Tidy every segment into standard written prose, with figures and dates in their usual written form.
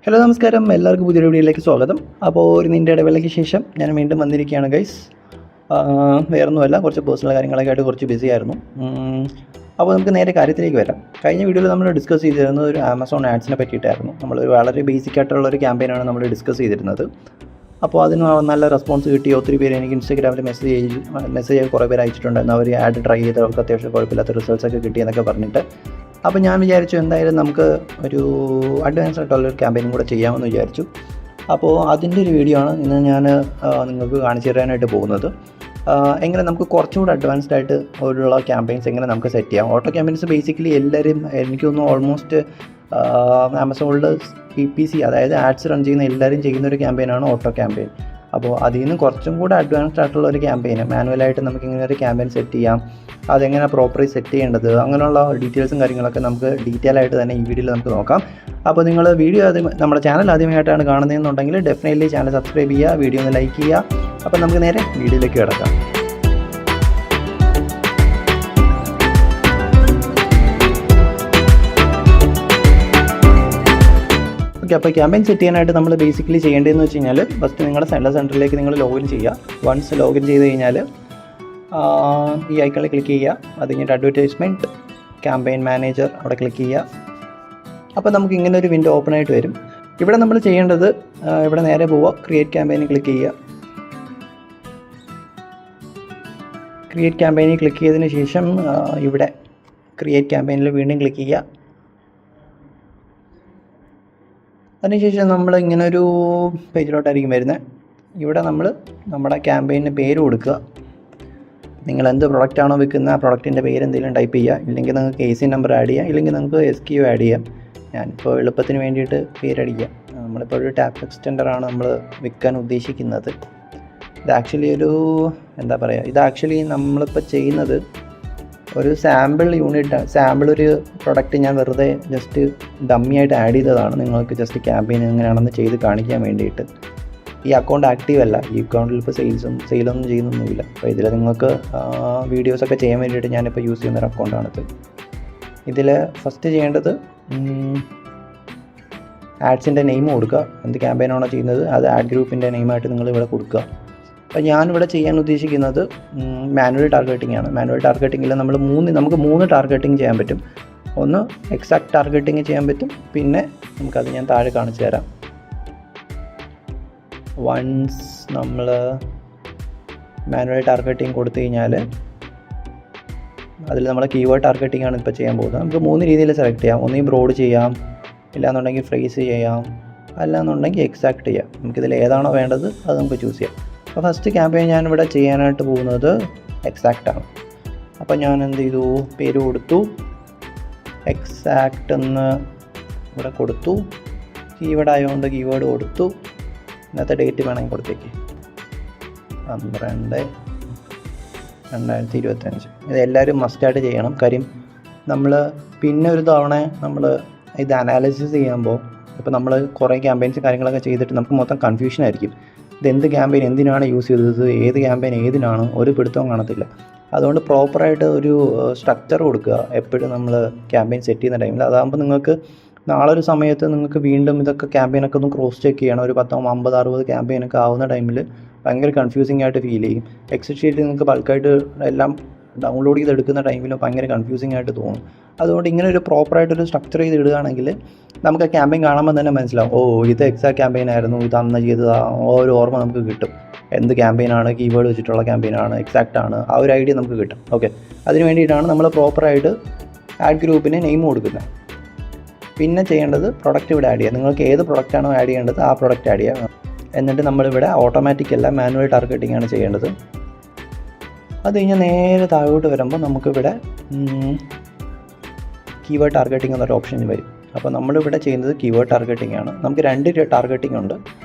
Hello നമസ്കാരം, എല്ലാവർക്കും പുതിയൊരു വീഡിയോയിലേക്ക് സ്വാഗതം. അപ്പോൾ ഒരു നീണ്ട ഇടവേളയ്ക്ക് ശേഷം ഞാൻ വീണ്ടും വന്നിരിക്കുകയാണ് ഗൈസ്. വേറൊന്നുമല്ല, കുറച്ച് പേഴ്സണൽ കാര്യങ്ങളൊക്കെ ആയിട്ട് കുറച്ച് ബിസി ആയിരുന്നു. അപ്പോൾ നമുക്ക് നേരെ കാര്യത്തിലേക്ക് വരാം. കഴിഞ്ഞ വീഡിയോയിൽ നമ്മൾ ഡിസ്കസ് ചെയ്തിരുന്നത് ഒരു ആമസോൺ ആഡ്സിനെ പറ്റിയിട്ടായിരുന്നു. നമ്മൾ വളരെ ബേസിക് ആയിട്ടുള്ളൊരു ക്യാമ്പയിനാണ് നമ്മൾ ഡിസ്കസ് ചെയ്തിരുന്നത്. അപ്പോൾ അതിന് നല്ല റെസ്പോൺസ് കിട്ടി. ഒത്തിരി പേര് എനിക്ക് ഇൻസ്റ്റാഗ്രാമിൽ മെസ്സേജ് കുറേ പേര് അയച്ചിട്ടുണ്ടായിരുന്നു. അവർ ആഡ് ട്രൈ ചെയ്തവർക്ക് അത്യാവശ്യം കുഴപ്പമില്ലാത്ത റിസൾട്ട്സൊക്കെ കിട്ടിയെന്നൊക്കെ പറഞ്ഞിട്ട്. അപ്പോൾ ഞാൻ വിചാരിച്ചു എന്തായാലും നമുക്ക് ഒരു അഡ്വാൻസ് ആയിട്ടുള്ളൊരു ക്യാമ്പയിനും കൂടെ ചെയ്യാമെന്ന് വിചാരിച്ചു. അപ്പോൾ അതിൻ്റെ ഒരു വീഡിയോ ആണ് ഇന്ന് ഞാൻ നിങ്ങൾക്ക് കാണിച്ചു തരാനായിട്ട് പോകുന്നത്. എങ്ങനെ നമുക്ക് കുറച്ചും കൂടെ അഡ്വാൻസ്ഡ് ആയിട്ട് ഉള്ള ക്യാമ്പയിൻസ് എങ്ങനെ നമുക്ക് സെറ്റ് ചെയ്യാം. ഓട്ടോ ക്യാമ്പയിൻസ് ബേസിക്കലി എല്ലാവരും എനിക്ക് തോന്നുന്നു ഓൾമോസ്റ്റ് ആമസോണിൽ PPC അതായത് ആഡ്സ് റൺ ചെയ്യുന്ന എല്ലാവരും ചെയ്യുന്നൊരു ക്യാമ്പയിനാണ് ഓട്ടോ ക്യാമ്പയിൻ. അപ്പോൾ അതിൽ നിന്ന് കുറച്ചും കൂടെ അഡ്വാൻസ്ഡ് ആയിട്ടുള്ള ഒരു ക്യാമ്പയിൻ മാനുവലായിട്ട് നമുക്ക് ഇങ്ങനെ ഒരു ക്യാമ്പയിൻ സെറ്റ് ചെയ്യാം, അതെങ്ങനെ പ്രോപ്പറായി സെറ്റ് ചെയ്യേണ്ടത്, അങ്ങനെയുള്ള ഡീറ്റെയിൽസും കാര്യങ്ങളൊക്കെ നമുക്ക് ഡീറ്റെയിൽ ആയിട്ട് തന്നെ ഈ വീഡിയോയിൽ നമുക്ക് നോക്കാം. അപ്പോൾ നിങ്ങൾ വീഡിയോ നമ്മുടെ ചാനൽ ആദ്യമായിട്ടാണ് കാണുന്നതെന്നുണ്ടെങ്കിൽ ഡെഫിനറ്റ്ലി ചാനൽ സബ്സ്ക്രൈബ് ചെയ്യുക, വീഡിയോ ഒന്ന് ലൈക്ക് ചെയ്യുക. അപ്പോൾ നമുക്ക് നേരെ വീഡിയോയിലേക്ക് കിടക്കാം. ഓക്കെ, അപ്പോൾ ക്യാമ്പയിൻ സെറ്റ് ചെയ്യാനായിട്ട് നമ്മൾ ബേസിക്കലി ചെയ്യേണ്ടതെന്ന് വെച്ച് കഴിഞ്ഞാൽ ഫസ്റ്റ് നിങ്ങളുടെ സെൻറ്ററിലേക്ക് നിങ്ങൾ ലോഗിൻ ചെയ്യുക. വൺസ് ലോഗിൻ ചെയ്ത് കഴിഞ്ഞാൽ ഈ ഐക്കണിൽ ക്ലിക്ക് ചെയ്യുക. അത് കഴിഞ്ഞിട്ട് അഡ്വർടൈസ്മെൻറ്റ്, ക്യാമ്പയിൻ മാനേജർ അവിടെ ക്ലിക്ക് ചെയ്യുക. അപ്പോൾ നമുക്ക് ഇങ്ങനെ ഒരു വിൻഡോ ഓപ്പൺ ആയിട്ട് വരും. ഇവിടെ നമ്മൾ ചെയ്യേണ്ടത് ഇവിടെ നേരെ പോവുക, ക്രിയേറ്റ് ക്യാമ്പയിനിൽ ക്ലിക്ക് ചെയ്യുക. ക്രിയേറ്റ് ക്യാമ്പയിനിൽ ക്ലിക്ക് ചെയ്തതിന് ശേഷം ഇവിടെ ക്രിയേറ്റ് ക്യാമ്പയിനിൽ വീണ്ടും ക്ലിക്ക് ചെയ്യുക. അതിനുശേഷം നമ്മൾ ഇങ്ങനൊരു പേജിലോട്ടായിരിക്കും വരുന്നത്. ഇവിടെ നമ്മൾ നമ്മുടെ ക്യാമ്പയിന് പേര് കൊടുക്കുക. നിങ്ങൾ എന്ത് പ്രൊഡക്റ്റാണോ വിൽക്കുന്നത് ആ പ്രൊഡക്റ്റിൻ്റെ പേര് എന്തെങ്കിലും ടൈപ്പ് ചെയ്യുക. ഇല്ലെങ്കിൽ നിങ്ങൾക്ക് AC നമ്പർ ആഡ് ചെയ്യാം, ഇല്ലെങ്കിൽ നിങ്ങൾക്ക് SKU ആഡ് ചെയ്യാം. ഞാനിപ്പോൾ എളുപ്പത്തിന് വേണ്ടിയിട്ട് പേരടിക്കാം. നമ്മളിപ്പോൾ ഒരു ടാപ്പ് എക്സ്റ്റൻഡറാണ് നമ്മൾ വിൽക്കാൻ ഉദ്ദേശിക്കുന്നത്. ഇത് ആക്ച്വലി ഇത് ആക്ച്വലി നമ്മളിപ്പോൾ ചെയ്യുന്നത് ഒരു സാമ്പിൾ ഒരു പ്രൊഡക്റ്റ് ഞാൻ വെറുതെ ജസ്റ്റ് ഡമ്മിയായിട്ട് ആഡ് ചെയ്തതാണ്. നിങ്ങൾക്ക് ജസ്റ്റ് ക്യാമ്പയിൻ എങ്ങനെയാണെന്ന് ചെയ്ത് കാണിക്കാൻ വേണ്ടിയിട്ട്. ഈ അക്കൗണ്ട് ആക്റ്റീവ് അല്ല, ഈ അക്കൗണ്ടിൽ ഇപ്പോൾ സെയിലൊന്നും ചെയ്യുന്നൊന്നുമില്ല. അപ്പോൾ ഇതിൽ നിങ്ങൾക്ക് വീഡിയോസൊക്കെ ചെയ്യാൻ വേണ്ടിയിട്ട് ഞാനിപ്പോൾ യൂസ് ചെയ്യുന്നൊരു അക്കൗണ്ടാണിത്. ഇതിൽ ഫസ്റ്റ് ചെയ്യേണ്ടത് ആഡ്സിൻ്റെ നെയിം കൊടുക്കുക. എന്ത് ക്യാമ്പയിനാണോ ചെയ്യുന്നത് അത് ആഡ് ഗ്രൂപ്പിൻ്റെ നെയിമായിട്ട് നിങ്ങൾ ഇവിടെ കൊടുക്കുക. അപ്പോൾ ഞാനിവിടെ ചെയ്യാൻ ഉദ്ദേശിക്കുന്നത് മാനുവൽ ടാർഗറ്റിംഗ് ആണ്. മാനുവൽ ടാർഗറ്റിങ്ങിൽ നമുക്ക് മൂന്ന് ടാർഗറ്റിംഗ് ചെയ്യാൻ പറ്റും. ഒന്ന് എക്സാക്ട് ടാർഗറ്റിംഗ് ചെയ്യാൻ പറ്റും, പിന്നെ നമുക്കത് ഞാൻ താഴെ കാണിച്ചു തരാം. വൺസ് നമ്മൾ മാനുവൽ ടാർഗറ്റിംഗ് കൊടുത്തു കഴിഞ്ഞാൽ അതിൽ നമ്മൾ കീവേഡ് ടാർഗറ്റിംഗ് ആണ് ഇപ്പോൾ ചെയ്യാൻ പോകുന്നത്. നമുക്ക് 3 രീതിയിൽ സെലക്ട് ചെയ്യാം. ഒന്നുകിൽ ബ്രോഡ് ചെയ്യാം, ഇല്ലാന്നുണ്ടെങ്കിൽ ഫ്രേസ് ചെയ്യാം, അല്ലാന്നുണ്ടെങ്കിൽ എക്സാക്ട് ചെയ്യാം. നമുക്കിതിൽ ഏതാണോ വേണ്ടത് അത് നമുക്ക് ചൂസ് ചെയ്യാം. അപ്പോൾ ഫസ്റ്റ് ക്യാമ്പയിൻ ഞാനിവിടെ ചെയ്യാനായിട്ട് പോകുന്നത് എക്സാക്റ്റാണ്. അപ്പോൾ ഞാൻ എന്ത് ചെയ്തു, പേര് കൊടുത്തു, എക്സാക്റ്റ് എന്ന് ഇവിടെ കൊടുത്തു. കീവേഡ് ആയതുകൊണ്ട് കീവേഡ് കൊടുത്തു. ഇന്നത്തെ ഡേറ്റ് വേണമെങ്കിൽ കൊടുത്തേക്ക് 12/2025. ഇത് എല്ലാവരും മസ്റ്റായിട്ട് ചെയ്യണം. കാര്യം നമ്മൾ പിന്നെ ഒരു തവണ നമ്മൾ ഇത് അനാലിസിസ് ചെയ്യുമ്പോൾ ഇപ്പോൾ നമ്മൾ കുറേ ക്യാമ്പയിൻസ് കാര്യങ്ങളൊക്കെ ചെയ്തിട്ട് നമുക്ക് മൊത്തം കൺഫ്യൂഷൻ ആയിരിക്കും. ഇതെന്ത് ക്യാമ്പയിൻ എന്തിനാണ് യൂസ് ചെയ്തത്, ഏത് ക്യാമ്പയിൻ ഏതിനാണ് ഒരു പിടുത്തവും കാണത്തില്ല. അതുകൊണ്ട് പ്രോപ്പറായിട്ട് ഒരു സ്ട്രക്ചർ കൊടുക്കുക എപ്പോഴും നമ്മൾ ക്യാമ്പയിൻ സെറ്റ് ചെയ്യുന്ന ടൈമിൽ. അതാകുമ്പോൾ നിങ്ങൾക്ക് നാളെ ഒരു സമയത്ത് നിങ്ങൾക്ക് വീണ്ടും ഇതൊക്കെ ക്യാമ്പയിനൊക്കെ ഒന്ന് ക്രോസ് ചെക്ക് ചെയ്യണം. ഒരു 10, 50, 60 ക്യാമ്പയിനൊക്കെ ആവുന്ന ടൈമിൽ ഭയങ്കര കൺഫ്യൂസിംഗ് ആയിട്ട് ഫീൽ ചെയ്യും. എക്സൽ ഷീറ്റ് നിങ്ങൾക്ക് ബൾക്കായിട്ട് എല്ലാം ഡൗൺലോഡ് ചെയ്തെടുക്കുന്ന ടൈമിൽ ഭയങ്കര കൺഫ്യൂസിംഗ് ആയിട്ട് തോന്നും. അതുകൊണ്ട് ഇങ്ങനെ ഒരു പ്രോപ്പറായിട്ടൊരു സ്ട്രക്ചർ ചെയ്ത് ഇടുകയാണെങ്കിൽ നമുക്ക് ആ ക്യാമ്പയിൻ കാണുമ്പോൾ തന്നെ മനസ്സിലാവും, ഇത് എക്സാക്ട് ക്യാമ്പയിൻ ആയിരുന്നു, ഇത് അന്ന് ചെയ്തത് ഒരു ഓർമ്മ നമുക്ക് കിട്ടും. എന്ത് ക്യാമ്പയിനാണ്, കീവേഡ് വെച്ചിട്ടുള്ള ക്യാമ്പയിനാണ്, എക്സാക്റ്റ് ആണ്, ആ ഒരു ഐഡിയ നമുക്ക് കിട്ടും. ഓക്കെ, അതിന് വേണ്ടിയിട്ടാണ് നമ്മൾ പ്രോപ്പറായിട്ട് ആഡ് ഗ്രൂപ്പിന് നെയിം കൊടുക്കുന്നത്. പിന്നെ ചെയ്യേണ്ടത് പ്രൊഡക്റ്റ് ഇവിടെ ആഡ് ചെയ്യുക. നിങ്ങൾക്ക് ഏത് പ്രൊഡക്റ്റാണോ ആഡ് ചെയ്യേണ്ടത് ആ പ്രൊഡക്റ്റ് ആഡ് ചെയ്യുക. എന്നിട്ട് നമ്മളിവിടെ ഓട്ടോമാറ്റിക് അല്ല മാനുവൽ ടാർഗറ്റിംഗ് ആണ് ചെയ്യേണ്ടത്. അത് കഴിഞ്ഞാൽ നേരെ താഴോട്ട് വരുമ്പോൾ നമുക്കിവിടെ കീവേഡ് ടാർഗറ്റിംഗ് എന്നൊരു ഓപ്ഷൻ വരും. അപ്പോൾ നമ്മളിവിടെ ചെയ്യുന്നത് കീവേഡ് ടാർഗറ്റിംഗ് ആണ്. നമുക്ക് 2 ടാർഗറ്റിംഗ് ഉണ്ട്.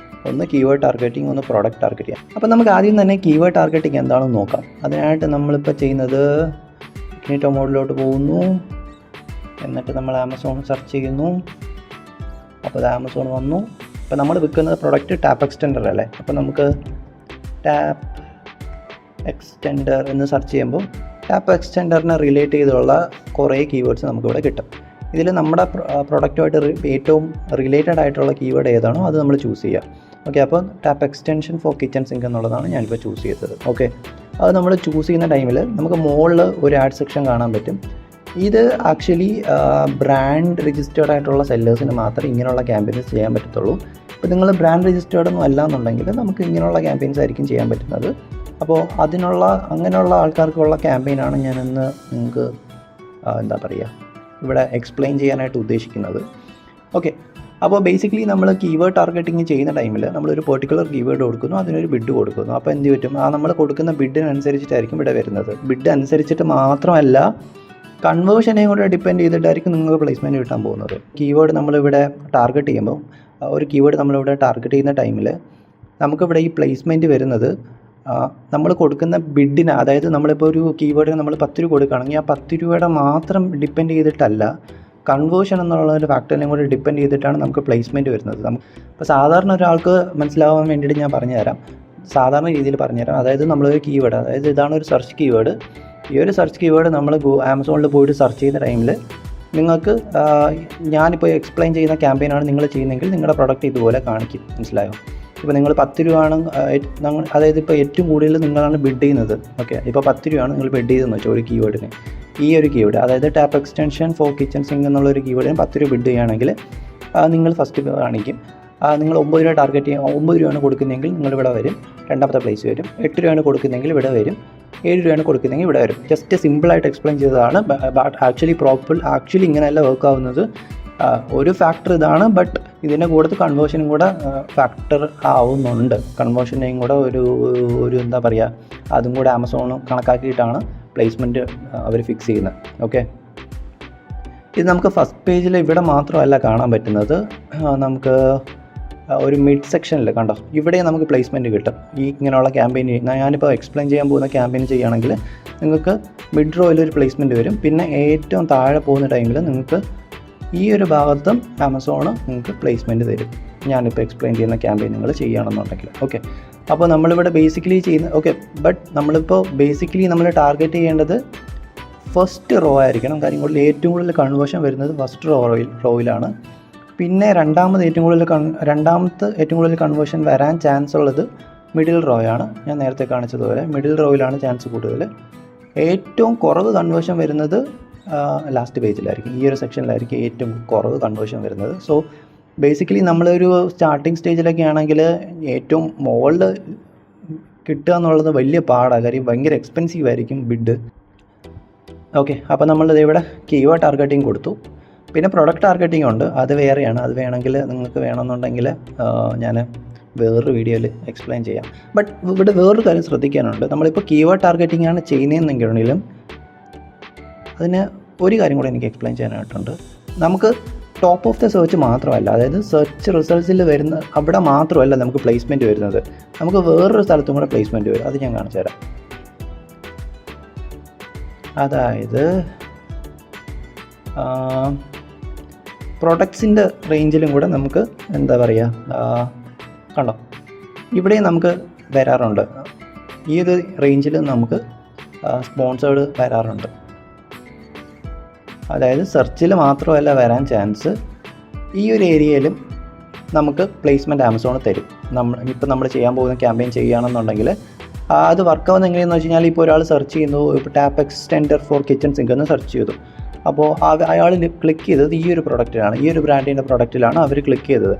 ഒന്ന് കീവേഡ് ടാർഗറ്റിംഗ്, ഒന്ന് പ്രോഡക്റ്റ് ടാർഗറ്റിംഗ്. അപ്പോൾ നമുക്ക് ആദ്യം തന്നെ കീവേഡ് ടാർഗറ്റിംഗ് എന്താണെന്ന് നോക്കാം. അതിനായിട്ട് നമ്മളിപ്പോൾ ചെയ്യുന്നത് ഇഗ്നിറ്റോ മോഡിലോട്ട് പോകുന്നു. എന്നിട്ട് നമ്മൾ ആമസോൺ സെർച്ച് ചെയ്യുന്നു. അപ്പോൾ അത് ആമസോൺ വന്നു. അപ്പോൾ നമ്മൾ വിൽക്കുന്നത് പ്രൊഡക്റ്റ് ടാപ്പ് എക്സ്റ്റൻഡർ അല്ലേ. അപ്പോൾ നമുക്ക് ടാപ്പ് എക്സ്റ്റൻഡർ എന്ന് സെർച്ച് ചെയ്യുമ്പോൾ ടാപ്പ് എക്സ്റ്റൻഡറിനെ റിലേറ്റ് ചെയ്തുള്ള കുറേ കീവേഡ്സ് നമുക്കിവിടെ കിട്ടും. ഇതിൽ നമ്മുടെ പ്രൊഡക്റ്റുമായിട്ട് ഏറ്റവും റിലേറ്റഡ് ആയിട്ടുള്ള കീവേഡ് ഏതാണോ അത് നമ്മൾ ചൂസ് ചെയ്യുക. ഓക്കെ, അപ്പോൾ tap extension four kitchen sink എന്നുള്ളതാണ് ഞാനിപ്പോൾ ചൂസ് ചെയ്തത്. ഓക്കെ, അത് നമ്മൾ ചൂസ് ചെയ്യുന്ന ടൈമിൽ നമുക്ക് മുകളിൽ ഒരു ആഡ് സെക്ഷൻ കാണാൻ പറ്റും. ഇത് ആക്ച്വലി ബ്രാൻഡ് രജിസ്റ്റേർഡ് ആയിട്ടുള്ള സെല്ലേഴ്സിന് മാത്രമേ ഇങ്ങനെയുള്ള ക്യാമ്പയിൻസ് ചെയ്യാൻ പറ്റത്തുള്ളൂ. ഇപ്പോൾ നിങ്ങൾ ബ്രാൻഡ് രജിസ്റ്റേർഡ് ഒന്നും അല്ല എന്നുണ്ടെങ്കിൽ നമുക്ക് ഇങ്ങനെയുള്ള ക്യാമ്പയിൻസ് ആയിരിക്കും ചെയ്യാൻ പറ്റുന്നത്. അപ്പോൾ അങ്ങനെയുള്ള ആൾക്കാർക്കുള്ള ക്യാമ്പയിനാണ് ഞാനിന്ന് നിങ്ങൾക്ക് എന്താ പറയുക ഇവിടെ എക്സ്പ്ലെയിൻ ചെയ്യാനായിട്ട് ഉദ്ദേശിക്കുന്നത്. ഓക്കെ, അപ്പോൾ ബേസിക്കലി നമ്മൾ കീവേഡ് ടാർഗറ്റിംഗ് ചെയ്യുന്ന ടൈമിൽ നമ്മളൊരു പെർട്ടിക്കുലർ കീവേഡ് കൊടുക്കുന്നു, അതിനൊരു ബിഡ് കൊടുക്കുന്നു. അപ്പോൾ എന്ത് പറ്റും, നമ്മൾ കൊടുക്കുന്ന ബിഡിനനുസരിച്ചിട്ടായിരിക്കും ഇവിടെ വരുന്നത്. ബിഡ് അനുസരിച്ചിട്ട് മാത്രമല്ല, കൺവേർഷനെയും കൂടെ ഡിപ്പെൻഡ് ചെയ്തിട്ടായിരിക്കും നിങ്ങൾക്ക് പ്ലേസ്മെൻറ്റ് കിട്ടാൻ പോകുന്നത്. കീവേഡ് നമ്മളിവിടെ ടാർഗറ്റ് ചെയ്യുമ്പോൾ, ഒരു കീവേഡ് നമ്മളിവിടെ ടാർഗറ്റ് ചെയ്യുന്ന ടൈമിൽ നമുക്കിവിടെ ഈ പ്ലേസ്മെൻറ്റ് വരുന്നത് നമ്മൾ കൊടുക്കുന്ന ബിഡിന്, അതായത് നമ്മളിപ്പോൾ ഒരു കീവേഡിന് നമ്മൾ 10 രൂപ കൊടുക്കുകയാണെങ്കിൽ ആ 10 രൂപയുടെ മാത്രം ഡിപ്പെൻഡ് ചെയ്തിട്ടല്ല, കൺവേർഷൻ എന്നുള്ള ഒരു ഫാക്ടറിനെയും കൂടി ഡിപ്പെൻഡ് ചെയ്തിട്ടാണ് നമുക്ക് പ്ലേസ്മെൻറ്റ് വരുന്നത്. ഇപ്പോൾ സാധാരണ ഒരാൾക്ക് മനസ്സിലാവാൻ വേണ്ടിയിട്ട് ഞാൻ പറഞ്ഞുതരാം, സാധാരണ രീതിയിൽ പറഞ്ഞുതരാം. അതായത് നമ്മളൊരു കീവേഡ്, അതായത് ഇതാണ് ഒരു സെർച്ച് കീവേഡ്. ഈ ഒരു സെർച്ച് കീവേഡ് നമ്മൾ ആമസോണിൽ പോയിട്ട് സെർച്ച് ചെയ്യുന്ന ടൈമിൽ നിങ്ങൾക്ക് ഞാനിപ്പോൾ എക്സ്പ്ലെയിൻ ചെയ്യുന്ന ക്യാമ്പയിനാണ് നിങ്ങൾ ചെയ്യുന്നതെങ്കിൽ നിങ്ങളുടെ പ്രൊഡക്റ്റ് ഇതുപോലെ കാണിക്കും. മനസ്സിലായോ? ഇപ്പോൾ നിങ്ങൾ 10 രൂപയാണ്, അതായത് ഇപ്പോൾ ഏറ്റവും കൂടുതൽ നിങ്ങളാണ് ബിഡ് ചെയ്യുന്നത്. ഓക്കെ, ഇപ്പോൾ 10 രൂപയാണ് നിങ്ങൾ ബിഡ് ചെയ്തെന്ന് വെച്ചാൽ ഒരു കീവേഡിന്, ഈ ഒരു കീവേഡ് അതായത് tap extension four kitchen sink എന്നുള്ളൊരു കീവേഡിന് 10 രൂപ ബിഡ് ചെയ്യുകയാണെങ്കിൽ നിങ്ങൾ ഫസ്റ്റ് കാണിക്കും. നിങ്ങൾ 9 രൂപ ടാർഗറ്റ് ചെയ്യുക, 9 രൂപയാണ് കൊടുക്കുന്നതെങ്കിൽ നിങ്ങളിവിടെ വരും, രണ്ടാമത്തെ പ്ലേസ് വരും. 8 രൂപയാണ് കൊടുക്കുന്നതെങ്കിൽ ഇവിടെ വരും, 7 രൂപയാണ് കൊടുക്കുന്നതെങ്കിൽ ഇവിടെ വരും. ജസ്റ്റ് സിമ്പിളായിട്ട് എക്സ്പ്ലെയിൻ ചെയ്തതാണ്. ബട്ട് ആക്ച്വലി ഇങ്ങനെയല്ല വർക്ക് ആവുന്നത്. ഒരു ഫാക്ടർ ഇതാണ്, ബട്ട് ഇതിൻ്റെ കൂടെ കൺവേർഷനും കൂടെ ഫാക്ടർ ആവുന്നുണ്ട്. കൺവേർഷനെയും കൂടെ ഒരു എന്താ പറയുക, അതും കൂടെ ആമസോൺ കണക്കാക്കിയിട്ടാണ് പ്ലേസ്മെൻറ്റ് അവർ ഫിക്സ് ചെയ്യുന്നത്. ഓക്കെ, ഇത് നമുക്ക് ഫസ്റ്റ് പേജിൽ ഇവിടെ മാത്രമല്ല കാണാൻ പറ്റുന്നത്, നമുക്ക് ഒരു മിഡ് സെക്ഷനിൽ കണ്ടോ, ഇവിടെ നമുക്ക് പ്ലേസ്മെൻറ്റ് കിട്ടും. ഈ ഇങ്ങനെയുള്ള ക്യാമ്പയിൻ ഞാനിപ്പോൾ എക്സ്പ്ലെയിൻ ചെയ്യാൻ പോകുന്ന ക്യാമ്പയിൻ ചെയ്യുകയാണെങ്കിൽ നിങ്ങൾക്ക് മിഡ് റോയിൽ ഒരു പ്ലേസ്മെൻറ്റ് വരും. പിന്നെ ഏറ്റവും താഴെ പോകുന്ന ടൈമിൽ നിങ്ങൾക്ക് ഈ ഒരു ഭാഗത്തും ആമസോണ് നിങ്ങൾക്ക് പ്ലേസ്മെൻറ്റ് തരും, ഞാനിപ്പോൾ എക്സ്പ്ലെയിൻ ചെയ്യുന്ന ക്യാമ്പയിൻ നിങ്ങൾ ചെയ്യുകയാണെന്നുണ്ടെങ്കിൽ. ഓക്കെ, അപ്പോൾ നമ്മളിവിടെ ബേസിക്കലി ചെയ്യുന്ന ബട്ട് നമ്മളിപ്പോൾ ബേസിക്കലി നമ്മൾ ടാർഗറ്റ് ചെയ്യേണ്ടത് ഫസ്റ്റ് റോ ആയിരിക്കണം. കാര്യം കൂടുതൽ ഏറ്റവും കൂടുതൽ കൺവേർഷൻ വരുന്നത് ഫസ്റ്റ് റോയിലാണ്. പിന്നെ രണ്ടാമത്തെ ഏറ്റവും കൂടുതൽ കൺവേർഷൻ വരാൻ ചാൻസ് ഉള്ളത് മിഡിൽ റോയാണ്. ഞാൻ നേരത്തെ കാണിച്ചതുപോലെ മിഡിൽ റോയിലാണ് ചാൻസ് കൂടുതൽ. ഏറ്റവും കുറവ് കൺവേർഷൻ വരുന്നത് ലാസ്റ്റ് പേജിലായിരിക്കും, ഈ ഒരു സെക്ഷനിലായിരിക്കും ഏറ്റവും കുറവ് കൺവേർഷൻ വരുന്നത്. സോ ബേസിക്കലി നമ്മളൊരു സ്റ്റാർട്ടിങ് സ്റ്റേജിലൊക്കെ ആണെങ്കിൽ ഏറ്റവും മുകളിൽ കിട്ടുക എന്നുള്ളത് വലിയ പാടാണ്, കാര്യം ഭയങ്കര എക്സ്പെൻസീവ് ആയിരിക്കും ബിഡ്. ഓക്കെ, അപ്പോൾ നമ്മളിത് ഇവിടെ കീവേഡ് ടാർഗറ്റിംഗ് കൊടുത്തു. പിന്നെ പ്രൊഡക്റ്റ് ടാർഗറ്റിംഗ് ഉണ്ട്, അത് വേറെയാണ്. അത് വേണമെങ്കിൽ നിങ്ങൾക്ക് വേണമെന്നുണ്ടെങ്കിൽ ഞാൻ വേറൊരു വീഡിയോയിൽ എക്സ്പ്ലെയിൻ ചെയ്യാം. ബട്ട് ഇവിടെ വേറൊരു കാര്യം ശ്രദ്ധിക്കാനുണ്ട്. നമ്മളിപ്പോൾ കീവേഡ് ടാർഗറ്റിംഗ് ആണ് ചെയ്യുന്നതെന്നെങ്കിലും അതിന് ഒരു കാര്യം കൂടെ എനിക്ക് എക്സ്പ്ലെയിൻ ചെയ്യാനായിട്ടുണ്ട്. നമുക്ക് ടോപ്പ് ഓഫ് ദ സെർച്ച് മാത്രമല്ല, അതായത് സെർച്ച് റിസൾട്ട്സിൽ വരുന്ന അവിടെ മാത്രമല്ല നമുക്ക് പ്ലേസ്മെൻറ്റ് വരുന്നത്, നമുക്ക് വേറൊരു സ്ഥലത്തും കൂടെ പ്ലേസ്മെൻറ്റ് വരും. അത് ഞാൻ കാണിച്ചു തരാം. അതായത് പ്രൊഡക്ട്സിൻ്റെ റേഞ്ചിലും കൂടെ നമുക്ക് എന്താ പറയുക, കണ്ടോ ഇവിടെയും നമുക്ക് വരാറുണ്ട്. ഈ ഒരു റേഞ്ചിൽ നമുക്ക് സ്പോൺസേർഡ് വരാറുണ്ട്. അതായത് സെർച്ചിൽ മാത്രമല്ല വരാൻ ചാൻസ്, ഈ ഒരു ഏരിയയിലും നമുക്ക് പ്ലേസ്മെൻറ്റ് ആമസോൺ തരും. നമ്മൾ ചെയ്യാൻ പോകുന്ന ക്യാമ്പയിൻ ചെയ്യുകയാണെന്നുണ്ടെങ്കിൽ അത് വർക്കാവുന്ന എങ്ങനെയെന്ന് വെച്ച് കഴിഞ്ഞാൽ, ഇപ്പോൾ ഒരാൾ സെർച്ച് ചെയ്യുന്നു, ഇപ്പോൾ tap extender four kitchen sink എന്ന് സെർച്ച് ചെയ്തു. അപ്പോൾ അയാൾ ക്ലിക്ക് ചെയ്തത് ഈ ഒരു പ്രൊഡക്റ്റിലാണ്, ഈ ഒരു ബ്രാൻഡിൻ്റെ പ്രൊഡക്റ്റിലാണ് അവർ ക്ലിക്ക് ചെയ്തത്.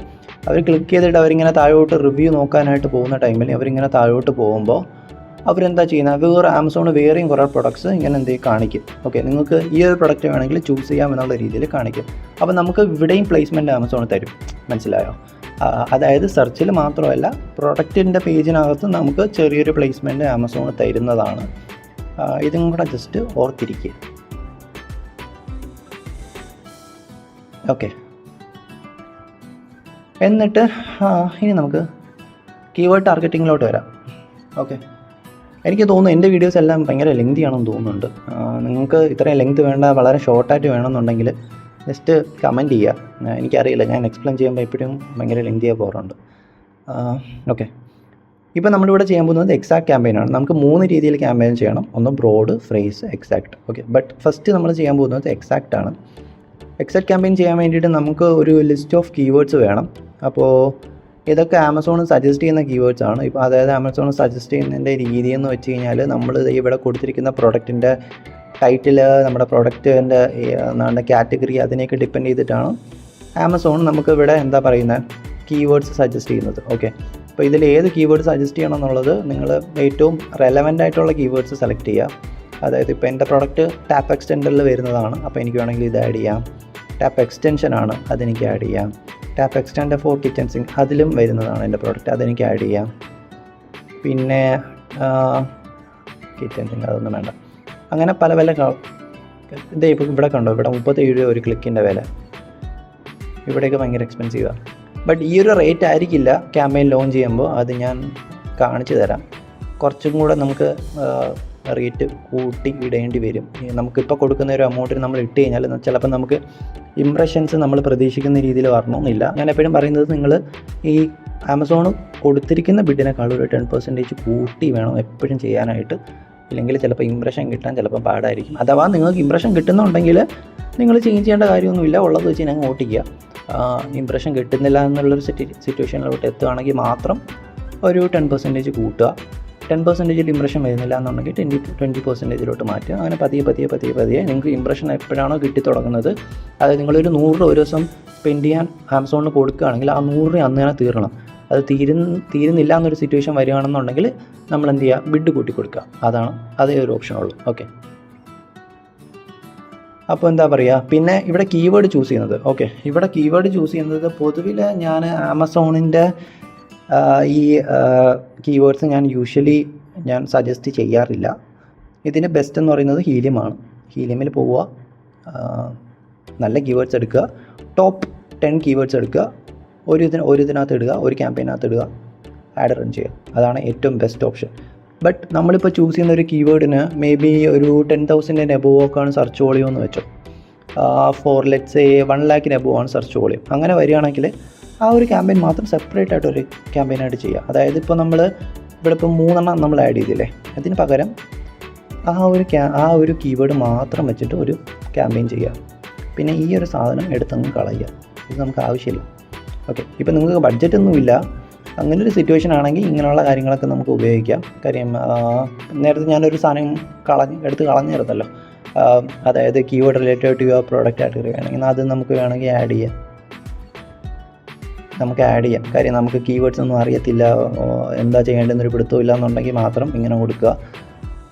അവർ ക്ലിക്ക് ചെയ്തിട്ട് അവരിങ്ങനെ താഴോട്ട് റിവ്യൂ നോക്കാനായിട്ട് പോകുന്ന ടൈമിൽ അവരിങ്ങനെ താഴോട്ട് പോകുമ്പോൾ അവരെന്താ ചെയ്യുന്നത്, ആമസോൺ വേറെയും കുറേ പ്രൊഡക്ട്സ് ഇങ്ങനെ എന്തെങ്കിലും കാണിക്കും. ഓക്കെ, നിങ്ങൾക്ക് ഈ ഒരു പ്രൊഡക്റ്റ് വേണമെങ്കിൽ ചൂസ് ചെയ്യാം എന്നുള്ള രീതിയിൽ കാണിക്കും. അപ്പോൾ നമുക്ക് ഇവിടെയും പ്ലേസ്മെൻറ്റ് ആമസോൺ തരും. മനസ്സിലായോ? അതായത് സെർച്ചിൽ മാത്രമല്ല, പ്രൊഡക്റ്റിൻ്റെ പേജിനകത്ത് നമുക്ക് ചെറിയൊരു പ്ലേസ്മെൻറ്റ് ആമസോൺ തരുന്നതാണ്. ഇതും കൂടെ ജസ്റ്റ് ഓർത്തിരിക്കുക. ഓക്കെ, എന്നിട്ട് ഇനി നമുക്ക് കീവേഡ് ടാർഗറ്റിങ്ങിലോട്ട് വരാം. ഓക്കെ, എനിക്ക് തോന്നുന്നു എൻ്റെ വീഡിയോസ് എല്ലാം ഭയങ്കര ലെങ്തി ആണെന്ന് തോന്നുന്നുണ്ട്. നിങ്ങൾക്ക് ഇത്രയും ലെങ്ത് വേണ്ട, വളരെ ഷോർട്ടായിട്ട് വേണമെന്നുണ്ടെങ്കിൽ ജസ്റ്റ് കമൻറ്റ് ചെയ്യുക. എനിക്കറിയില്ല, ഞാൻ എക്സ്പ്ലെയിൻ ചെയ്യുമ്പോൾ എപ്പോഴും ഭയങ്കര ലെങ്തിയായി പോകാറുണ്ട്. ഓക്കെ, ഇപ്പോൾ നമ്മളിവിടെ ചെയ്യാൻ പോകുന്നത് എക്സാക്ട് ക്യാമ്പയിനാണ്. നമുക്ക് 3 രീതിയിൽ ക്യാമ്പയിൻ ചെയ്യണം. ഒന്ന് broad, phrase, exact. Okay, but first നമ്മൾ ചെയ്യാൻ പോകുന്നത് എക്സാക്റ്റ് ആണ്. എക്സൈറ്റ് ക്യാമ്പയിൻ ചെയ്യാൻ വേണ്ടിയിട്ട് നമുക്ക് ഒരു ലിസ്റ്റ് ഓഫ് കീവേഡ്സ് വേണം. അപ്പോൾ ഇതൊക്കെ ആമസോൺ സജസ്റ്റ് ചെയ്യുന്ന കീവേഡ്സ് ആണ്. ഇപ്പോൾ അതായത് ആമസോൺ സജസ്റ്റ് ചെയ്യുന്നതിൻ്റെ രീതി എന്ന് വെച്ച് കഴിഞ്ഞാൽ നമ്മൾ ഇവിടെ കൊടുത്തിരിക്കുന്ന പ്രൊഡക്റ്റിൻ്റെ ടൈറ്റിൽ, നമ്മുടെ പ്രൊഡക്റ്റിൻ്റെ എന്താണ് കാറ്റഗറി, അതിനെയൊക്കെ ഡിപ്പെൻഡ് ചെയ്തിട്ടാണ് ആമസോൺ നമുക്ക് ഇവിടെ എന്താ പറയുന്നത് കീവേഡ്സ് സജസ്റ്റ് ചെയ്യുന്നത്. ഓക്കെ, അപ്പോൾ ഇതിൽ ഏത് കീവേഡ് സജസ്റ്റ് ചെയ്യണം എന്നുള്ളത് നിങ്ങൾ ഏറ്റവും റെലവൻ്റ് ആയിട്ടുള്ള കീവേഡ്സ് സെലക്ട് ചെയ്യുക. അതായത് ഇപ്പോൾ എൻ്റെ പ്രൊഡക്റ്റ് ടാപ്പ് എക്സ്റ്റൻഡറിൽ വരുന്നതാണ്, അപ്പോൾ എനിക്ക് വേണമെങ്കിൽ ഇത് ആഡ് ചെയ്യാം. ടാപ്പ് എക്സ്റ്റൻഷൻ ആണ്, അതെനിക്ക് ആഡ് ചെയ്യാം. Tap extender four kitchen sink അതിലും വരുന്നതാണ് എൻ്റെ പ്രോഡക്റ്റ്, അതെനിക്ക് ആഡ് ചെയ്യാം. പിന്നെ കിച്ചൺ സിങ്ക് അതൊന്നും വേണ്ട. അങ്ങനെ പല പല ഇതേ ഇപ്പോൾ ഇവിടെ കണ്ടോ, ഇവിടെ 37 രൂപ ഒരു ക്ലിക്കിൻ്റെ വില. ഇവിടെയൊക്കെ ഭയങ്കര എക്സ്പെൻസീവാണ്. ബട്ട് ഈ ഒരു റേറ്റ് ആയിരിക്കില്ല ക്യാമ്പയിൻ ലോഞ്ച് ചെയ്യുമ്പോൾ, അത് ഞാൻ കാണിച്ചു തരാം. കുറച്ചും കൂടെ നമുക്ക് റേറ്റ് കൂട്ടി ഇടേണ്ടി വരും. നമുക്കിപ്പോൾ കൊടുക്കുന്ന ഒരു എമൗണ്ടിന് നമ്മൾ ഇട്ട് കഴിഞ്ഞാൽ ചിലപ്പോൾ നമുക്ക് ഇംപ്രഷൻസ് നമ്മൾ പ്രതീക്ഷിക്കുന്ന രീതിയിൽ വരണമെന്നില്ല. ഞാൻ എപ്പോഴും പറയുന്നത് നിങ്ങൾ ഈ ആമസോൺ കൊടുത്തിരിക്കുന്ന ബിഡിനേക്കാൾ ഒരു 10% കൂട്ടി വേണം എപ്പോഴും ചെയ്യാനായിട്ട്. ഇല്ലെങ്കിൽ ചിലപ്പോൾ ഇംപ്രഷൻ കിട്ടാൻ ചിലപ്പോൾ പാടായിരിക്കും. അഥവാ നിങ്ങൾക്ക് ഇംപ്രഷൻ കിട്ടുന്നുണ്ടെങ്കിൽ നിങ്ങൾ ചേഞ്ച് ചെയ്യേണ്ട കാര്യമൊന്നുമില്ല, ഉള്ളത് വെച്ച് ഞാൻ ഓട്ടിക്കുക. ഇംപ്രഷൻ കിട്ടുന്നില്ല എന്നുള്ളൊരു സിറ്റുവേഷനിലോട്ട് എത്തുകയാണെങ്കിൽ മാത്രം ഒരു 10% കൂട്ടുക. 10% ഇംപ്രഷൻ വരുന്നില്ല എന്നുണ്ടെങ്കിൽ 20% മാറ്റുക. അങ്ങനെ പതിയെ നിങ്ങൾക്ക് ഇംപ്രഷൻ എപ്പോഴാണോ കിട്ടി തുടങ്ങുന്നത്, അതായത് നിങ്ങളൊരു 100 രൂപ ഒരു ദിവസം സ്പെൻഡ് ചെയ്യാൻ ആമസോണിൽ കൊടുക്കുകയാണെങ്കിൽ ആ 100 രൂപ അന്ന് തന്നെ തീരണം. അത് തീരുന്നില്ല എന്നൊരു സിറ്റുവേഷൻ വരികയാണെന്നുണ്ടെങ്കിൽ നമ്മൾ എന്ത് ചെയ്യുക, ബിഡ് കൂട്ടി കൊടുക്കുക. അതേ ഒരു ഓപ്ഷനുള്ളൂ. ഓക്കെ, അപ്പോൾ എന്താ പറയുക, പിന്നെ ഇവിടെ കീവേഡ് ചൂസ് ചെയ്യുന്നത്. ഓക്കെ, ഇവിടെ കീവേഡ് ചൂസ് ചെയ്യുന്നത് പൊതുവിൽ ഞാൻ ആമസോണിൻ്റെ ഈ കീവേഡ്സ് ഞാൻ യൂഷ്വലി സജസ്റ്റ് ചെയ്യാറില്ല. ഇതിന് ബെസ്റ്റ് എന്ന് പറയുന്നത് ഹീലിയമാണ്. ഹീലിയമിൽ പോവുക, നല്ല കീവേഡ്സ് എടുക്കുക, ടോപ്പ് 10 കീവേഡ്സ് എടുക്കുക, ഒരു ഇതിനകത്ത് ഇടുക, ഒരു ക്യാമ്പയിനകത്ത് ഇടുക, ആഡ് റൺ ചെയ്യുക. അതാണ് ഏറ്റവും ബെസ്റ്റ് ഓപ്ഷൻ. ബട്ട് നമ്മളിപ്പോൾ ചൂസ് ചെയ്യുന്ന ഒരു കീവേഡിന് മേ ബി ഒരു 10,000 എബോവൊക്കെയാണ് സെർച്ച് വോളിയം എന്ന് വെച്ചോ, ഫോർ ലെറ്റ്സ് സേ 1 lakh എബോവാണ് സെർച്ച് വോളിയം. അങ്ങനെ വരികയാണെങ്കിൽ ആ ഒരു ക്യാമ്പയിൻ മാത്രം സെപ്പറേറ്റ് ആയിട്ടൊരു ക്യാമ്പയിനായിട്ട് ചെയ്യുക. അതായത് ഇപ്പോൾ നമ്മൾ ഇവിടെ ഇപ്പോൾ 3 നമ്മൾ ആഡ് ചെയ്തില്ലേ, അതിന് പകരം ആ ഒരു കീവേഡ് മാത്രം വെച്ചിട്ട് ഒരു ക്യാമ്പയിൻ ചെയ്യുക. പിന്നെ ഈ ഒരു സാധനം എടുത്തങ്ങ് കളയുക, ഇത് നമുക്ക് ആവശ്യമില്ല. ഓക്കെ, ഇപ്പോൾ നിങ്ങൾക്ക് ബഡ്ജറ്റൊന്നുമില്ല, അങ്ങനെ ഒരു സിറ്റുവേഷൻ ആണെങ്കിൽ ഇങ്ങനെയുള്ള കാര്യങ്ങളൊക്കെ നമുക്ക് ഉപയോഗിക്കാം. കാര്യം നേരത്തെ ഞാനൊരു സാധനം എടുത്ത് കളഞ്ഞിരുന്നല്ലോ, അതായത് keyword related to your product category വേണമെങ്കിൽ അത് നമുക്ക് വേണമെങ്കിൽ ആഡ് ചെയ്യാം. കാര്യം നമുക്ക് കീവേഡ്സ് ഒന്നും അറിയത്തില്ല, എന്താ ചെയ്യേണ്ടതെന്നൊരു പിടുത്തമില്ല എന്നുണ്ടെങ്കിൽ മാത്രം ഇങ്ങനെ കൊടുക്കുക.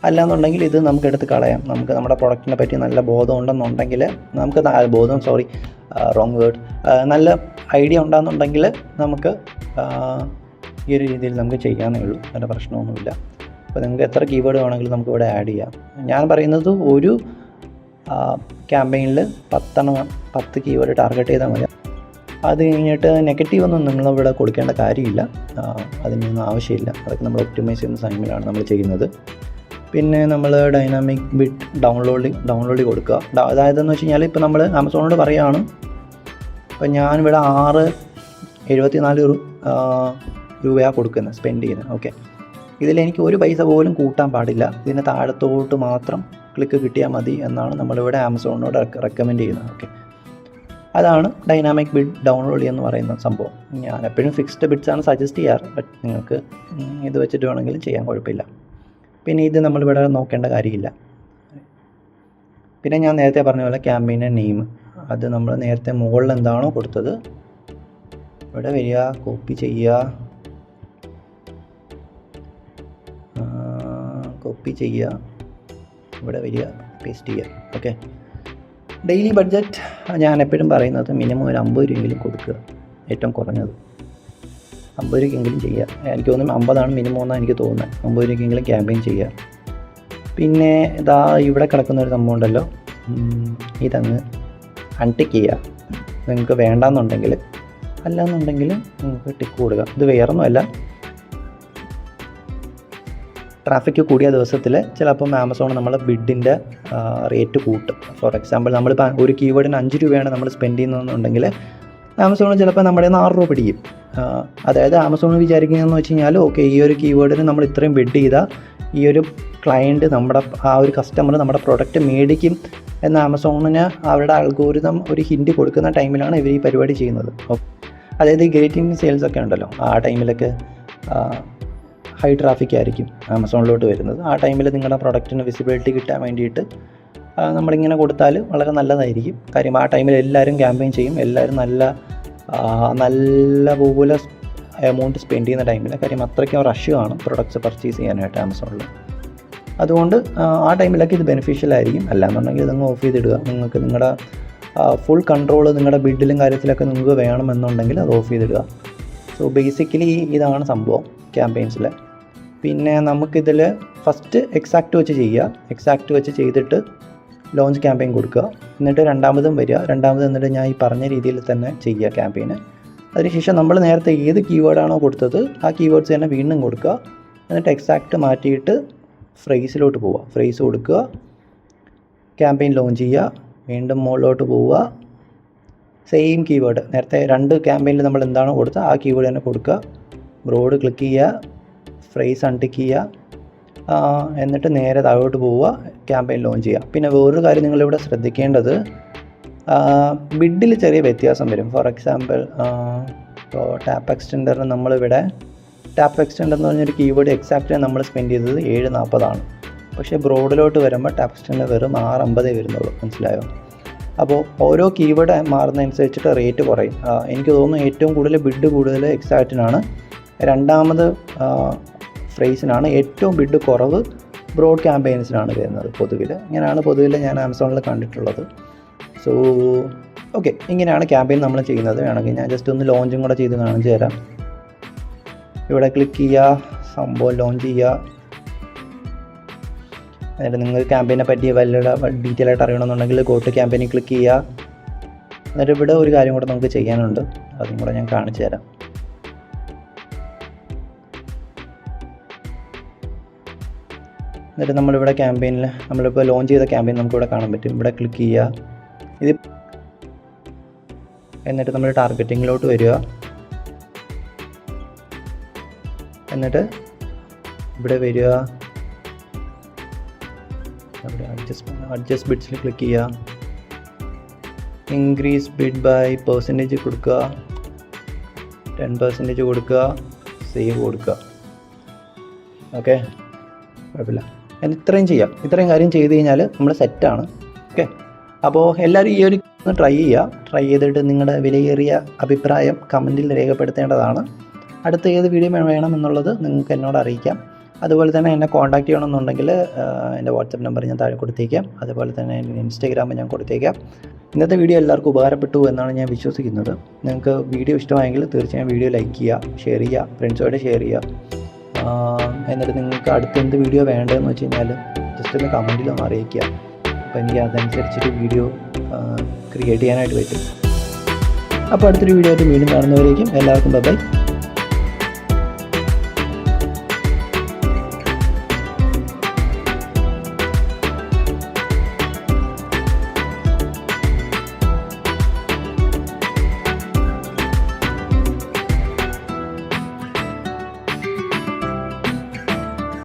അല്ലാന്നുണ്ടെങ്കിൽ ഇത് നമുക്ക് എടുത്ത് കളയാം. നമുക്ക് നമ്മുടെ പ്രൊഡക്റ്റിനെ പറ്റി നല്ല ബോധം ഉണ്ടെന്നുണ്ടെങ്കിൽ നമുക്ക് നല്ല ഐഡിയ ഉണ്ടെന്നുണ്ടെങ്കിൽ നമുക്ക് ഈ ഒരു രീതിയിൽ നമുക്ക് ചെയ്യാനേ ഉള്ളൂ, നല്ല പ്രശ്നമൊന്നുമില്ല. അപ്പോൾ നിങ്ങൾക്ക് എത്ര കീവേഡ് വേണമെങ്കിലും നമുക്ക് ഇവിടെ ആഡ് ചെയ്യാം. ഞാൻ പറയുന്നത് ഒരു ക്യാമ്പയിനിൽ 10 കീവേഡ് ടാർഗറ്റ് ചെയ്താൽ മതി. അത് കഴിഞ്ഞിട്ട് നെഗറ്റീവ് ഒന്നും നമ്മളിവിടെ കൊടുക്കേണ്ട കാര്യമില്ല, അതിനൊന്നും ആവശ്യമില്ല. അതൊക്കെ നമ്മൾ ഒപ്റ്റിമൈസ് ചെയ്യുന്ന സമയമാണ് നമ്മൾ ചെയ്യുന്നത്. പിന്നെ നമ്മൾ ഡൈനാമിക് ബിഡ് ഡൗൺലോഡ് കൊടുക്കുക. അതായതെന്ന് വെച്ച് കഴിഞ്ഞാൽ ഇപ്പോൾ നമ്മൾ ആമസോണിനോട് പറയുകയാണ്, ഇപ്പോൾ ഞാനിവിടെ 6.74 രൂപയാണ് കൊടുക്കുന്നത്, സ്പെൻഡ് ചെയ്യുന്നത്. ഓക്കെ, ഇതിലെനിക്ക് ഒരു പൈസ പോലും കൂട്ടാൻ പാടില്ല, ഇതിന് താഴത്തോട്ട് മാത്രം ക്ലിക്ക് കിട്ടിയാൽ മതി എന്നാണ് നമ്മളിവിടെ ആമസോണിനോട് റെക്കമെൻഡ് ചെയ്യുന്നത്. ഓക്കെ, അതാണ് ഡൈനാമിക് ബിഡ് ഡൗൺലോഡ് എന്ന് പറയുന്ന സംഭവം. ഞാൻ എപ്പോഴും ഫിക്സ്ഡ് ബിഡ്സാണ് സജസ്റ്റ് ചെയ്യാറ്, ബട്ട് നിങ്ങൾക്ക് ഇത് വെച്ചിട്ട് വേണമെങ്കിലും ചെയ്യാൻ കുഴപ്പമില്ല. പിന്നെ ഇത് നമ്മളിവിടെ നോക്കേണ്ട കാര്യമില്ല. പിന്നെ ഞാൻ നേരത്തെ പറഞ്ഞ പോലെ ക്യാമ്പയിൻ്റെ നെയിം, അത് നമ്മൾ നേരത്തെ മുകളിൽ എന്താണോ കൊടുത്തത് ഇവിടെ വരിക, കോപ്പി ചെയ്യുക, ഇവിടെ വരിക, പേസ്റ്റ് ചെയ്യുക. ഓക്കെ, ഡെയിലി ബഡ്ജറ്റ് ഞാൻ എപ്പോഴും പറയുന്നത് മിനിമം ഒരു 50 രൂപയെങ്കിലും കൊടുക്കുക, ഏറ്റവും കുറഞ്ഞത് 50 രൂപയ്ക്കെങ്കിലും ചെയ്യുക. എനിക്ക് തോന്നുന്നു 50 മിനിമം എന്നാണ് എനിക്ക് തോന്നുന്നത്. 50 രൂപയ്ക്കെങ്കിലും ക്യാമ്പയിൻ ചെയ്യുക. പിന്നെ ഇതാ ഇവിടെ കിടക്കുന്ന ഒരു സംഭവം ഉണ്ടല്ലോ, ഇതങ്ങ് അൺടിക്ക് ചെയ്യുക നിങ്ങൾക്ക് വേണ്ടാന്നുണ്ടെങ്കിൽ. അല്ലാന്നുണ്ടെങ്കിൽ നിങ്ങൾക്ക് ടിക്ക് കൊടുക്കുക. ഇത് വേറൊന്നുമല്ല, ട്രാഫിക് കൂടിയ ദിവസത്തിൽ ചിലപ്പം ആമസോൺ നമ്മളെ ബിഡിൻ്റെ റേറ്റ് കൂട്ടും. ഫോർ എക്സാമ്പിൾ നമ്മളിപ്പോൾ ഒരു കീവേഡിന് 5 രൂപയാണ് നമ്മൾ സ്പെൻഡ് ചെയ്യുന്നതെന്നുണ്ടെങ്കിൽ ആമസോൺ ചിലപ്പോൾ നമ്മുടെ 6 രൂപ പിടിക്കും. അതായത് ആമസോൺ വിചാരിക്കുന്നതെന്ന് വെച്ച് കഴിഞ്ഞാൽ ഓക്കെ, ഈ ഒരു കീവേഡിന് നമ്മൾ ഇത്രയും ബിഡ് ചെയ്താൽ ഈ ഒരു ക്ലയൻറ്റ് ആ ഒരു കസ്റ്റമർ നമ്മുടെ പ്രൊഡക്റ്റ് മേടിക്കും എന്ന് ആമസോണിന് അവരുടെ അൽഗോരിതം ഒരു ഹിൻഡ് കൊടുക്കുന്ന ടൈമിലാണ് ഇവർ ഈ പരിപാടി ചെയ്യുന്നത്. അതായത് ഈ ഗ്രേറ്റിംഗ് സെയിൽസ് ഒക്കെ ഉണ്ടല്ലോ, ആ ടൈമിലൊക്കെ ഹൈ ട്രാഫിക് ആയിരിക്കും ആമസോണിലോട്ട് വരുന്നത്. ആ ടൈമിൽ നിങ്ങളുടെ പ്രൊഡക്റ്റിന് വിസിബിലിറ്റി കിട്ടാൻ വേണ്ടിയിട്ട് നമ്മളിങ്ങനെ കൊടുത്താൽ വളരെ നല്ലതായിരിക്കും. കാര്യം ആ ടൈമിൽ എല്ലാവരും ക്യാമ്പയിൻ ചെയ്യും, എല്ലാവരും നല്ല പോലെ എമൗണ്ട് സ്പെൻഡ് ചെയ്യുന്ന ടൈമിൽ. കാര്യം അത്രയ്ക്കും റഷ് കാണും പ്രൊഡക്ട്സ് പർച്ചേസ് ചെയ്യാനായിട്ട് ആമസോണിൽ. അതുകൊണ്ട് ആ ടൈമിലൊക്കെ ഇത് ബെനിഫിഷ്യൽ ആയിരിക്കും. അല്ലാന്നുണ്ടെങ്കിൽ ഇതങ്ങ് ഓഫ് ചെയ്തിടുക. നിങ്ങൾക്ക് നിങ്ങളുടെ ഫുൾ കൺട്രോൾ നിങ്ങളുടെ ബിഡിലും കാര്യത്തിലൊക്കെ നിങ്ങൾക്ക് വേണമെന്നുണ്ടെങ്കിൽ അത് ഓഫ് ചെയ്തിടുക. സോ ബേസിക്കലി ഇതാണ് സംഭവം ക്യാമ്പയിൻസിൽ. പിന്നെ നമുക്കിതിൽ ഫസ്റ്റ് എക്സാക്റ്റ് വെച്ച് ചെയ്യുക. എക്സാക്റ്റ് വെച്ച് ചെയ്തിട്ട് ലോഞ്ച് ക്യാമ്പയിൻ കൊടുക്കുക. എന്നിട്ട് രണ്ടാമതും വരിക. എന്നിട്ട് ഞാൻ ഈ പറഞ്ഞ രീതിയിൽ തന്നെ ചെയ്യുക ക്യാമ്പയിന്. അതിനുശേഷം നമ്മൾ നേരത്തെ ഏത് കീവേഡാണോ കൊടുത്തത് ആ കീവേഡ്സ് തന്നെ വീണ്ടും കൊടുക്കുക. എന്നിട്ട് എക്സാക്റ്റ് മാറ്റിയിട്ട് ഫ്രേസിലോട്ട് പോവുക. ഫ്രേസ് കൊടുക്കുക, ക്യാമ്പയിൻ ലോഞ്ച് ചെയ്യുക, വീണ്ടും മുകളിലോട്ട് പോവുക, സെയിം കീവേഡ് നേരത്തെ 2 ക്യാമ്പയിനിൽ നമ്മൾ എന്താണോ കൊടുത്തത് ആ കീവേഡ് തന്നെ കൊടുക്കുക. ബ്രോഡ് ക്ലിക്ക് ചെയ്യുക, ഫ്രേസ് അൺടിക്ക് ചെയ്യുക, എന്നിട്ട് നേരെ താഴോട്ട് പോവുക, ക്യാമ്പയിൻ ലോഞ്ച് ചെയ്യുക. പിന്നെ വേറൊരു കാര്യം നിങ്ങളിവിടെ ശ്രദ്ധിക്കേണ്ടത്, ബിഡിൽ ചെറിയ വ്യത്യാസം വരും. ഫോർ എക്സാമ്പിൾ ഇപ്പോൾ ടാപ്പ് എക്സ്റ്റൻഡറിന് നമ്മളിവിടെ ടാപ്പ് എക്സ്റ്റൻഡർ എന്ന് പറഞ്ഞൊരു കീവേഡ് എക്സാക്റ്റ് നമ്മൾ സ്പെൻഡ് ചെയ്തത് 7.40 പക്ഷേ ബ്രോഡിലോട്ട് വരുമ്പോൾ ടാപ്പ് എക്സ്റ്റൻഡർ വെറും 6.50 വരുന്നുള്ളൂ. മനസ്സിലായോ? അപ്പോൾ ഓരോ കീവേഡ് മാറുന്നതനുസരിച്ചിട്ട് റേറ്റ് കുറയും. എനിക്ക് തോന്നുന്നു ഏറ്റവും ബിഡ് കൂടുതൽ എക്സാക്റ്റിനാണ്. രണ്ടാമത് ഫ്രേസിനാണ്. ഏറ്റവും ബിഡ് കുറവ് ബ്രോഡ് ക്യാമ്പയിൻസിനാണ് വരുന്നത് പൊതുവിൽ. ഇങ്ങനെയാണ് ഞാൻ ആമസോണിൽ കണ്ടിട്ടുള്ളത്. സോ ഓക്കെ, ഇങ്ങനെയാണ് ക്യാമ്പയിൻ നമ്മൾ ചെയ്യുന്നത്. വേണമെങ്കിൽ ഞാൻ ജസ്റ്റ് ഒന്ന് ലോഞ്ചും കൂടെ ചെയ്ത് കാണിച്ചു തരാം. ഇവിടെ ക്ലിക്ക് ചെയ്യുക, സംഭവം ലോഞ്ച് ചെയ്യുക. എന്നിട്ട് നിങ്ങൾക്ക് ക്യാമ്പയിനെ പറ്റി വല്ല ഡീറ്റെയിൽ ആയിട്ട് അറിയണമെന്നുണ്ടെങ്കിൽ ഗോ ടു ക്യാമ്പയിനിൽ ക്ലിക്ക് ചെയ്യുക. എന്നിട്ട് ഇവിടെ ഒരു കാര്യം കൂടെ നമുക്ക് ചെയ്യാനുണ്ട്, അതും കൂടെ ഞാൻ കാണിച്ചു തരാം. എന്നിട്ട് നമ്മളിവിടെ ക്യാമ്പയിനിൽ നമ്മളിപ്പോൾ ലോഞ്ച് ചെയ്ത ക്യാമ്പയിൻ നമുക്കിവിടെ കാണാൻ പറ്റും. ഇവിടെ ക്ലിക്ക് ചെയ്യുക. എന്നിട്ട് നമ്മൾ ടാർഗറ്റിങ്ങിലോട്ട് വരിക. എന്നിട്ട് ഇവിടെ വരിക, അഡ്ജസ്റ്റ് ബിഡ്സിൽ ക്ലിക്ക് ചെയ്യുക. ഇൻക്രീസ് ബിഡ് ബൈ പെർസെൻറ്റേജ് കൊടുക്കുക, 10% കൊടുക്കുക, സേവ് കൊടുക്കുക. ഓക്കെ, കുഴപ്പമില്ല. ഇത്രയും ചെയ്യാം. ഇത്രയും കാര്യം ചെയ്ത് കഴിഞ്ഞാൽ നമ്മൾ സെറ്റാണ്. ഓക്കെ, അപ്പോൾ എല്ലാവരും ഈ ഒരു ട്രൈ ചെയ്യുക. ട്രൈ ചെയ്തിട്ട് നിങ്ങളുടെ വിലയേറിയ അഭിപ്രായം കമൻറ്റിൽ രേഖപ്പെടുത്തേണ്ടതാണ്. അടുത്ത ഏത് വീഡിയോ വേണമെന്നുള്ളത് നിങ്ങൾക്ക് എന്നോട് അറിയിക്കാം. അതുപോലെ തന്നെ എന്നെ കോൺടാക്റ്റ് ചെയ്യണമെന്നുണ്ടെങ്കിൽ എൻ്റെ വാട്സപ്പ് നമ്പർ ഞാൻ താഴെ കൊടുത്തേക്കാം. അതുപോലെ തന്നെ എൻ്റെ ഇൻസ്റ്റാഗ്രാം ഞാൻ കൊടുത്തേക്കാം. ഇന്നത്തെ വീഡിയോ എല്ലാവർക്കും ഉപകാരപ്പെട്ടു എന്നാണ് ഞാൻ വിശ്വസിക്കുന്നത്. നിങ്ങൾക്ക് വീഡിയോ ഇഷ്ടമായെങ്കിൽ തീർച്ചയായും വീഡിയോ ലൈക്ക് ചെയ്യുക, ഷെയർ ചെയ്യുക, ഫ്രണ്ട്സുമായിട്ട് ഷെയർ ചെയ്യുക. എന്നിട്ട് നിങ്ങൾക്ക് അടുത്ത എന്ത് വീഡിയോ വേണ്ടതെന്ന് വെച്ച് കഴിഞ്ഞാൽ ജസ്റ്റ് ഒന്ന് കമൻറ്റിലൊന്ന് അറിയിക്കുക. അപ്പോൾ എനിക്ക് അതനുസരിച്ചിട്ട് വീഡിയോ ക്രിയേറ്റ് ചെയ്യാനായിട്ട് പറ്റും. അപ്പോൾ അടുത്തൊരു വീഡിയോ ആയിട്ട് വീണ്ടും കാണുന്നവരേക്കും എല്ലാവർക്കും ബൈ.